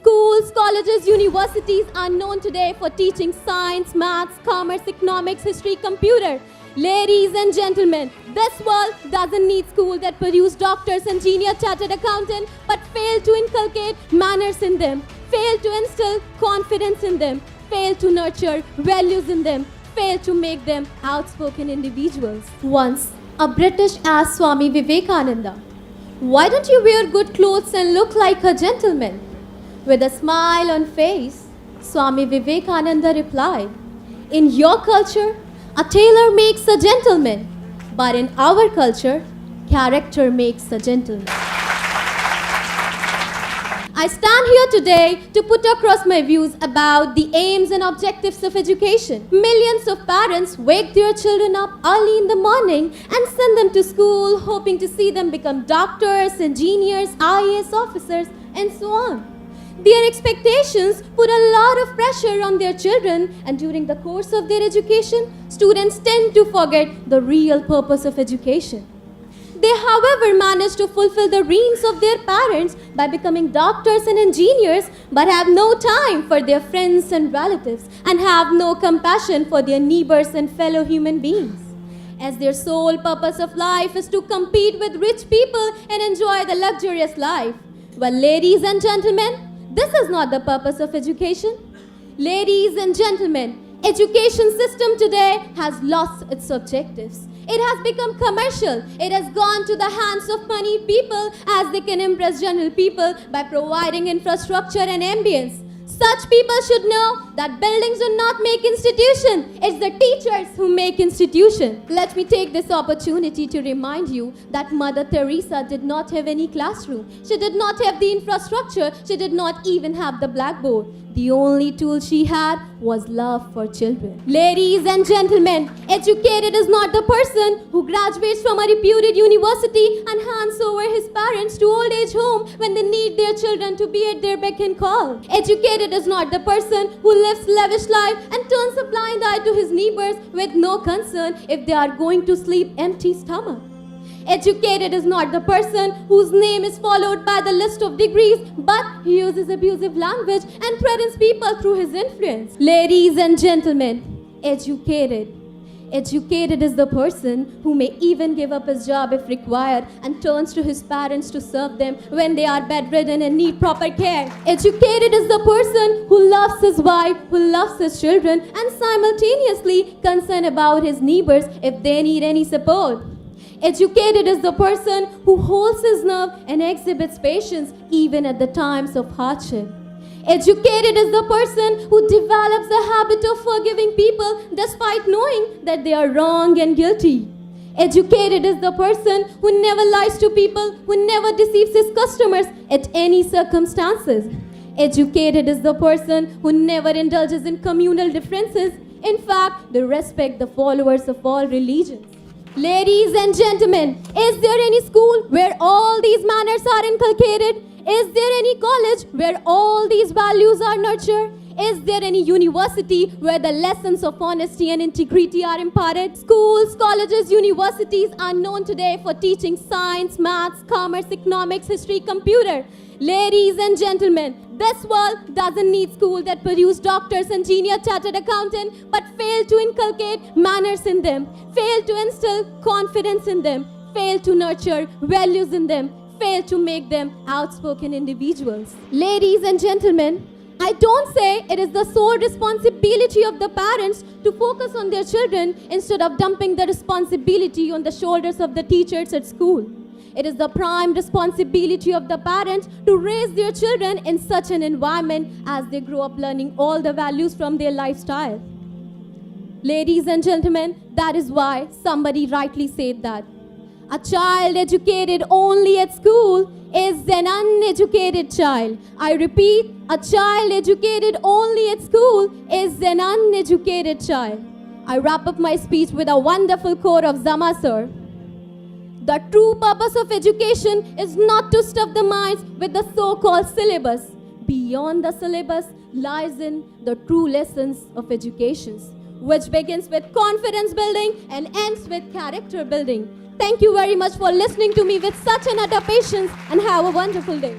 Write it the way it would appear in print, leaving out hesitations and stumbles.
Schools, colleges, universities are known today for teaching science, maths, commerce, economics, history, computer. Ladies and gentlemen, this world doesn't need schools that produce doctors, engineers, chartered accountants, but fail to inculcate manners in them, fail to instill confidence in them, fail to nurture values in them, fail to make them outspoken individuals. Once, a British asked Swami Vivekananda, "Why don't you wear good clothes and look like a gentleman?" With a smile on face, Swami Vivekananda replied, "In your culture, a tailor makes a gentleman, but in our culture, character makes a gentleman." I stand here today to put across my views about the aims and objectives of education. Millions of parents wake their children up early in the morning and send them to school, hoping to see them become doctors, engineers, IAS officers, and so on. Their expectations put a lot of pressure on their children, and during the course of their education, students tend to forget the real purpose of education. They, however, manage to fulfill the dreams of their parents by becoming doctors and engineers, but have no time for their friends and relatives, and have no compassion for their neighbors and fellow human beings. As their sole purpose of life is to compete with rich people and enjoy the luxurious life. Well, ladies and gentlemen, this is not the purpose of education. Ladies and gentlemen, education system today has lost its objectives. It has become commercial. It has gone to the hands of money people as they can impress general people by providing infrastructure and ambience. Such people should know that buildings do not make institution. It's the teachers who make institution. Let me take this opportunity to remind you that Mother Teresa did not have any classroom. She did not have the infrastructure. She did not even have the blackboard. The only tool she had was love for children. Ladies and gentlemen, educated is not the person who graduates from a reputed university and hands over his parents to old age home when they need their children to be at their beck and call. Educated is not the person who lives lavish life and turns a blind eye to his neighbors with no concern if they are going to sleep empty stomach. Educated is not the person whose name is followed by the list of degrees, but he uses abusive language and threatens people through his influence. Ladies and gentlemen, educated is the person who may even give up his job if required and turns to his parents to serve them when they are bedridden and need proper care. Educated is the person who loves his wife, who loves his children, and simultaneously concerned about his neighbors if they need any support. Educated is the person who holds his nerve and exhibits patience even at the times of hardship. Educated is the person who develops the habit of forgiving people despite knowing that they are wrong and guilty. Educated is the person who never lies to people, who never deceives his customers at any circumstances. Educated is the person who never indulges in communal differences. In fact, they respect the followers of all religions. Ladies and gentlemen, is there any school where all these manners are inculcated? Is there any college where all these values are nurtured? Is there any university where the lessons of honesty and integrity are imparted? Schools, colleges, universities are known today for teaching science, maths, commerce, economics, history, computer. Ladies and gentlemen, this world doesn't need schools that produce doctors, engineers, chartered accountants, but fail to inculcate manners in them, fail to instill confidence in them, fail to nurture values in them, fail to make them outspoken individuals. Ladies and gentlemen, I don't say it is the sole responsibility of the parents to focus on their children instead of dumping the responsibility on the shoulders of the teachers at school. It is the prime responsibility of the parents to raise their children in such an environment as they grow up learning all the values from their lifestyle. Ladies and gentlemen, that is why somebody rightly said that a child educated only at school is an uneducated child. I repeat, a child educated only at school is an uneducated child. I wrap up my speech with a wonderful quote of Zama sir. The true purpose of education is not to stuff the minds with the so-called syllabus. Beyond the syllabus lies in the true lessons of education, which begins with confidence building and ends with character building. Thank you very much for listening to me with such an utter patience, and have a wonderful day.